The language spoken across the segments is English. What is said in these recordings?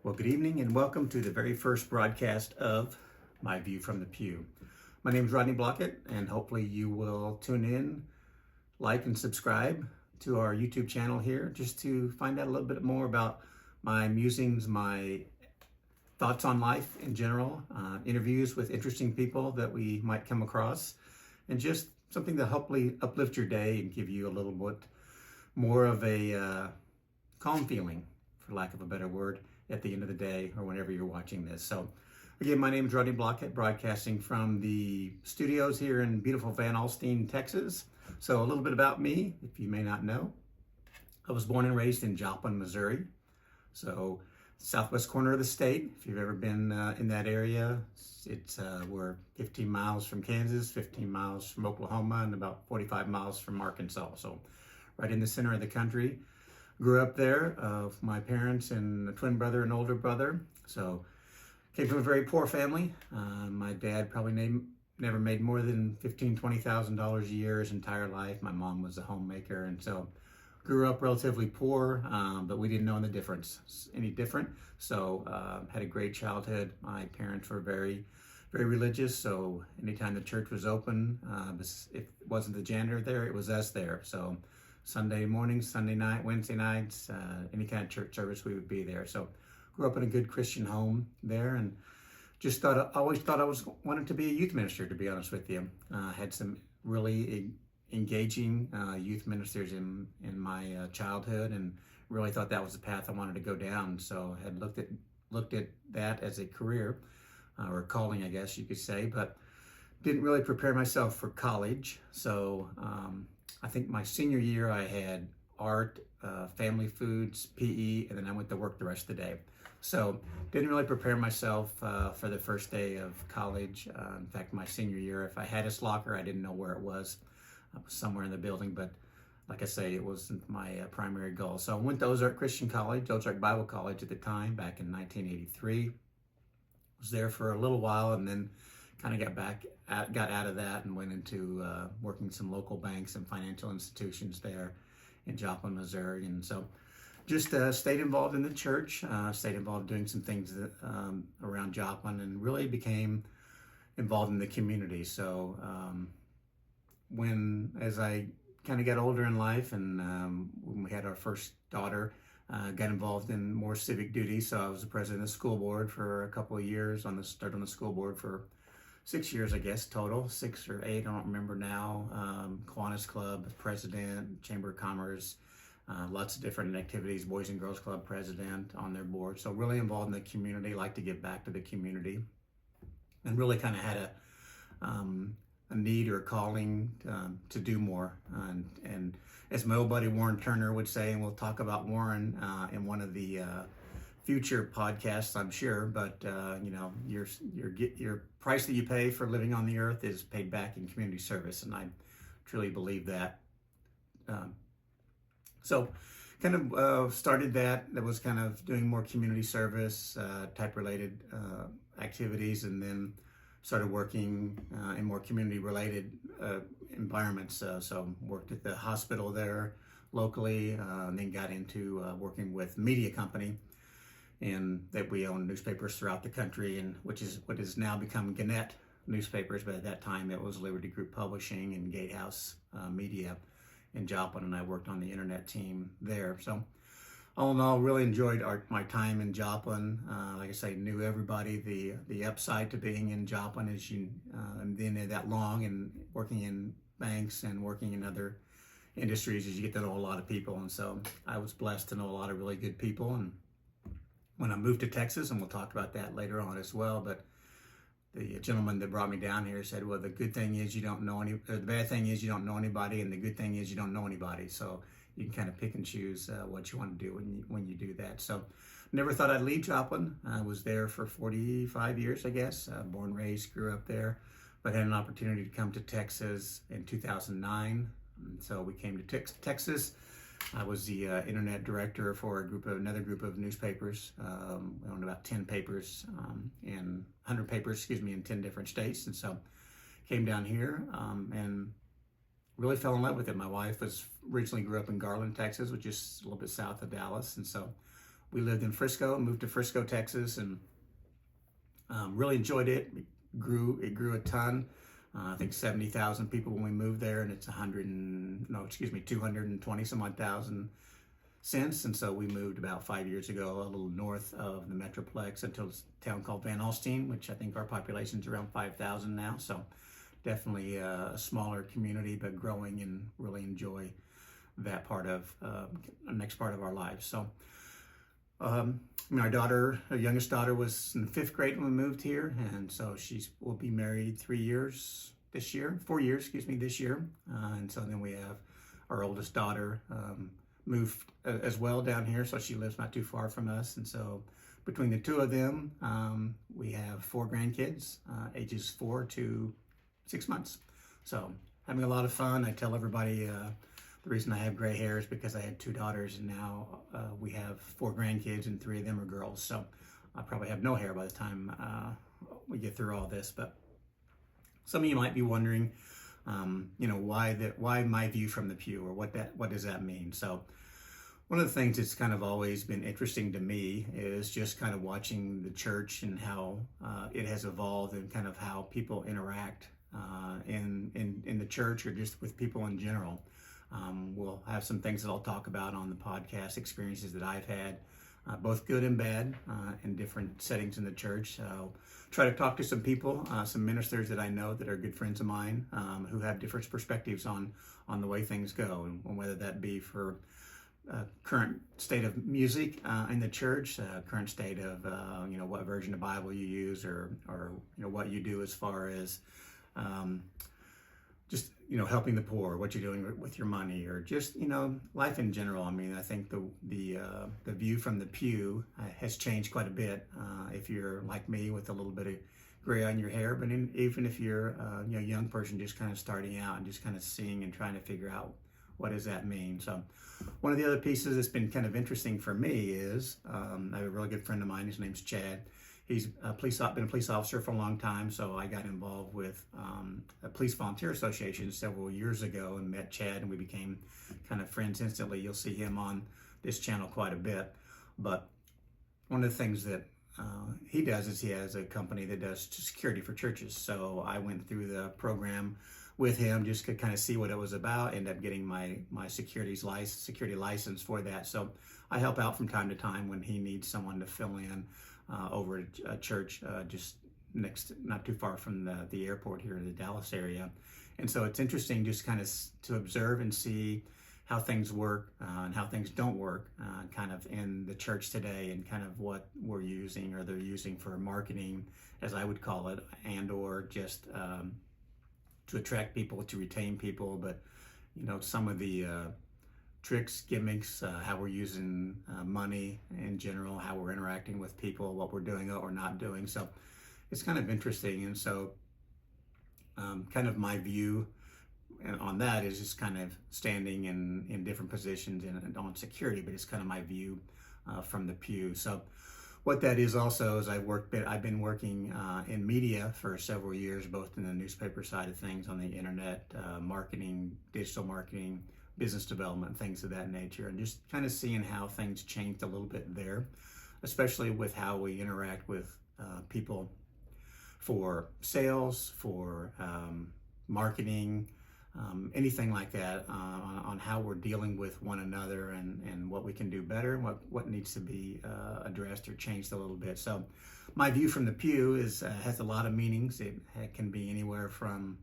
Well, good evening and welcome to the very first broadcast of My View from the Pew. My name is Rodney and hopefully you will tune in, like, and subscribe to our YouTube channel here just to find out a little bit more about my musings, my thoughts on life in general, interviews with interesting people that we might come across, and just something to hopefully uplift your day and give you a little bit more of a calm feeling, for lack of a better word, at the end of the day or whenever you're watching this. So again, my name is Rodney Blockett, broadcasting from the studios here in beautiful Van Alstyne, Texas. So a little bit about me, if you may not know. I was born and raised in Joplin, Missouri. So southwest corner of the state. If you've ever been in that area, we're 15 miles from Kansas, 15 miles from Oklahoma, and about 45 miles from Arkansas. So right in the center of the country. Grew up there with my parents and a twin brother and older brother. So came from a very poor family. My dad probably never made more than $15,000, $20,000 a year his entire life. My mom was a homemaker, and so grew up relatively poor, but we didn't know any different. So had a great childhood. My parents were very, very religious. So anytime the church was open, if it wasn't the janitor there, it was us there. So Sunday mornings, Sunday night, Wednesday nights, any kind of church service, we would be there. So grew up in a good Christian home there, and just always thought I wanted to be a youth minister, to be honest with you. Had some really engaging youth ministers in my childhood, and really thought that was the path I wanted to go down. So had looked at that as a career or calling, I guess you could say, but didn't really prepare myself for college. So I think my senior year I had art, family foods, PE, and then I went to work the rest of the day. So didn't really prepare myself for the first day of college. In fact, my senior year, if I had a locker, I didn't know where it was. I was somewhere in the building, but like I say, it wasn't my primary goal. So I went to Ozark Christian College, Ozark Bible College at the time, back in 1983. Was there for a little while, and then kind of got out of that and went into working some local banks and financial institutions there in Joplin, Missouri. And so just stayed involved in the church, stayed involved doing some things around Joplin, and really became involved in the community. So as I kind of got older in life, and when we had our first daughter, got involved in more civic duty. So I was the president of the school board for a couple of years, started on the school board for 6 years, I guess, total, 6 or 8, I don't remember now. Kiwanis Club president, Chamber of Commerce, lots of different activities, Boys and Girls Club president on their board. So really involved in the community, like to give back to the community, and really kind of had a need or a calling to do more. And as my old buddy Warren Turner would say, and we'll talk about Warren in one of the future podcasts, I'm sure, but your price that you pay for living on the earth is paid back in community service, and I truly believe that. So kind of started that was kind of doing more community service type related activities, and then started working in more community related environments. So worked at the hospital there locally, and then got into working with media company, and that we own newspapers throughout the country, and which is what has now become Gannett newspapers, but at that time it was Liberty Group Publishing and Gatehouse Media in Joplin, and I worked on the internet team there. So all in all, really enjoyed my time in Joplin. Like I say, knew everybody. The upside to being in Joplin is and being there that long and working in banks and working in other industries is you get to know a lot of people, and so I was blessed to know a lot of really good people. And when I moved to Texas, and we'll talk about that later on as well, but the gentleman that brought me down here said, well, the good thing is you don't know the bad thing is you don't know anybody, and the good thing is you don't know anybody. So you can kind of pick and choose what you want to do when you do that. So never thought I'd leave Joplin. I was there for 45 years, I guess. Born, raised, grew up there, but had an opportunity to come to Texas in 2009. And so we came to Texas. I was the internet director for another group of newspapers. We owned about 10 papers and 100 papers, in 10 different states. And so came down here and really fell in love with it. My wife originally grew up in Garland, Texas, which is a little bit south of Dallas. And so we lived in Frisco, moved to Frisco, Texas, and really enjoyed it. It grew a ton. I think 70,000 people when we moved there, and it's 220 some odd thousand since. And so we moved about 5 years ago, a little north of the Metroplex, into a town called Van Alstyne, which I think our population is around 5,000 now. So definitely a smaller community, but growing, and really enjoy that part of the next part of our lives. So our youngest daughter was in 5th grade when we moved here, and so will be married 4 years this year, this year. And so then we have our oldest daughter moved as well down here, so she lives not too far from us. And so between the two of them, we have 4 grandkids, ages 4 to 6 months. So having a lot of fun. I tell everybody the reason I have gray hair is because I had 2 daughters, and now we have 4 grandkids, and 3 of them are girls. So I probably have no hair by the time we get through all this. But some of you might be wondering, why my view from the pew, or what does that mean? So one of the things that's kind of always been interesting to me is just kind of watching the church and how it has evolved, and kind of how people interact in the church, or just with people in general. We'll have some things that I'll talk about on the podcast, experiences that I've had, both good and bad, in different settings in the church. So try to talk to some people, some ministers that I know that are good friends of mine, who have different perspectives on the way things go, and whether that be for current state of music in the church, current state of what version of Bible you use, or what you do as far as just helping the poor, what you're doing with your money, or just life in general. I mean, I think the view from the pew has changed quite a bit. If you're like me with a little bit of gray on your hair, but even if you're a young person just kind of starting out and just kind of seeing and trying to figure out what does that mean. So one of the other pieces that's been kind of interesting for me is I have a really good friend of mine. His name's Chad. He's been a police officer for a long time, so I got involved with a police volunteer association several years ago, and met Chad, and we became kind of friends instantly. You'll see him on this channel quite a bit. But one of the things that he does is he has a company that does security for churches. So I went through the program with him just to kind of see what it was about. Ended up getting my security license for that. So I help out from time to time when he needs someone to fill in over at a church just not too far from the airport here in the Dallas area. And so it's interesting just kind of to observe and see how things work and how things don't work kind of in the church today, and kind of what we're using, or they're using for marketing, as I would call it, and or just to attract people, to retain people. But some of the tricks, gimmicks, how we're using money in general, how we're interacting with people, what we're doing or not doing. So it's kind of interesting. And so kind of my view on that is just kind of standing in different positions on security, but it's kind of my view from the pew. So what that is also is I've been working in media for several years, both in the newspaper side of things, on the internet, marketing, digital marketing, business development, things of that nature, and just kind of seeing how things changed a little bit there, especially with how we interact with people for sales, for marketing, anything like that, on how we're dealing with one another, and what we can do better, and what needs to be addressed or changed a little bit. So my view from the pew has a lot of meanings. It can be anywhere from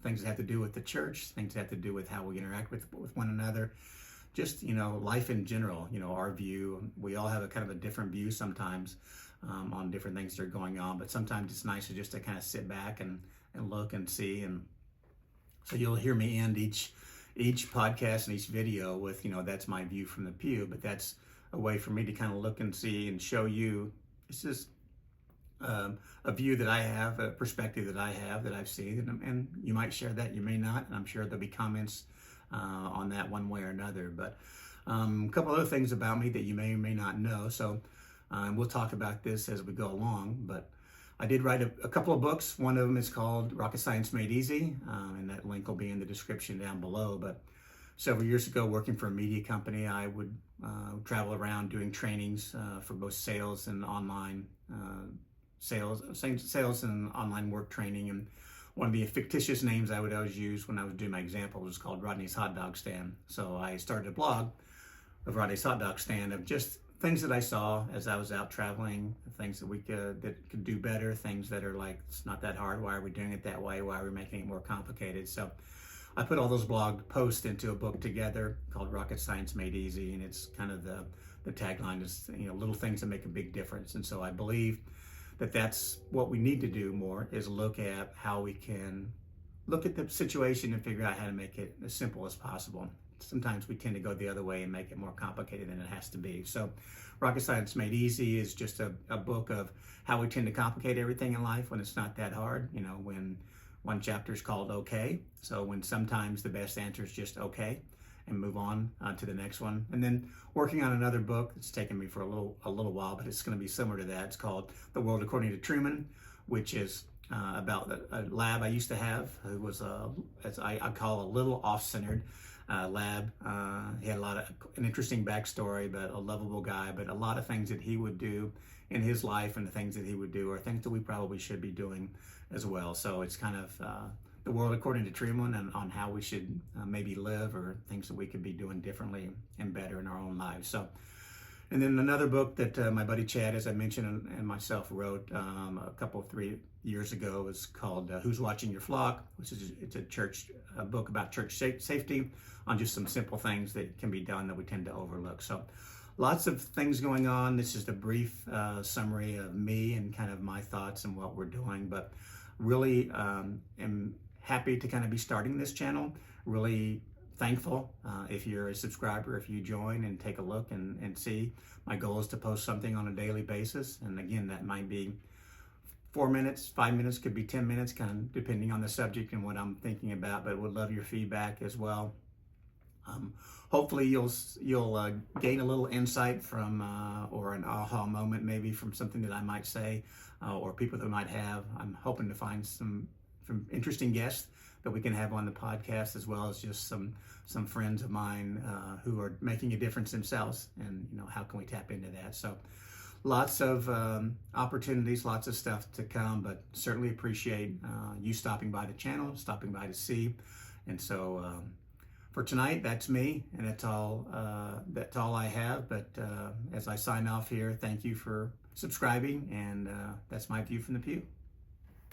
things that have to do with the church, things that have to do with how we interact with one another, just life in general. Our view, we all have a kind of a different view sometimes on different things that are going on, but sometimes it's nice just to kind of sit back and look and see. And so you'll hear me end each podcast and each video with that's my view from the pew, but that's a way for me to kind of look and see and show you it's just a view that I have, a perspective that I have, that I've seen, and you might share that, you may not, and I'm sure there'll be comments on that one way or another. But a couple other things about me that you may or may not know. So we'll talk about this as we go along, but I did write a couple of books. One of them is called Rocket Science Made Easy, and that link will be in the description down below. But several years ago, working for a media company, I would travel around doing trainings for both sales and online sales and online work training. And one of the fictitious names I would always use when I was doing my example was called Rodney's Hot Dog Stand. So I started a blog of Rodney's Hot Dog Stand of just things that I saw as I was out traveling, things that we could do better, things that are like, it's not that hard. Why are we doing it that way? Why are we making it more complicated? So I put all those blog posts into a book together called Rocket Science Made Easy, and it's kind of the tagline is, little things that make a big difference. And so I believe that that's what we need to do more, is look at how we can look at the situation and figure out how to make it as simple as possible. Sometimes we tend to go the other way and make it more complicated than it has to be. So Rocket Science Made Easy is just a book of how we tend to complicate everything in life when it's not that hard. When one chapter is called okay. So when sometimes the best answer is just okay, and move on to the next one. And then working on another book. It's taken me for a little while, but it's going to be similar to that. It's called The World According to Truman, which is about a lab I used to have, who was as I call a little off-centered lab. He had an interesting backstory, but a lovable guy. But a lot of things that he would do in his life and the things that he would do are things that we probably should be doing as well. So it's kind of the world according to Truman, and on how we should maybe live, or things that we could be doing differently and better in our own lives. So, and then another book that my buddy Chad, as I mentioned, and myself wrote a 3 years ago, is called Who's Watching Your Flock, which is a book about church safety, on just some simple things that can be done that we tend to overlook. So lots of things going on. This is the brief summary of me and kind of my thoughts and what we're doing, but really am happy to kind of be starting this channel. Really thankful if you're a subscriber, if you join and take a look and see. My goal is to post something on a daily basis. And again, that might be 4 minutes, 5 minutes, could be 10 minutes, kind of depending on the subject and what I'm thinking about, but would love your feedback as well. Hopefully you'll gain a little insight from, or an aha moment maybe from something that I might say, or people that might have. I'm hoping to find some interesting guests that we can have on the podcast, as well as just some friends of mine who are making a difference themselves, and how can we tap into that. So lots of opportunities, lots of stuff to come, but certainly appreciate you stopping by the channel, stopping by to see. And so for tonight, that's me, and that's all I have. But as I sign off here, thank you for subscribing, and that's my view from the pew.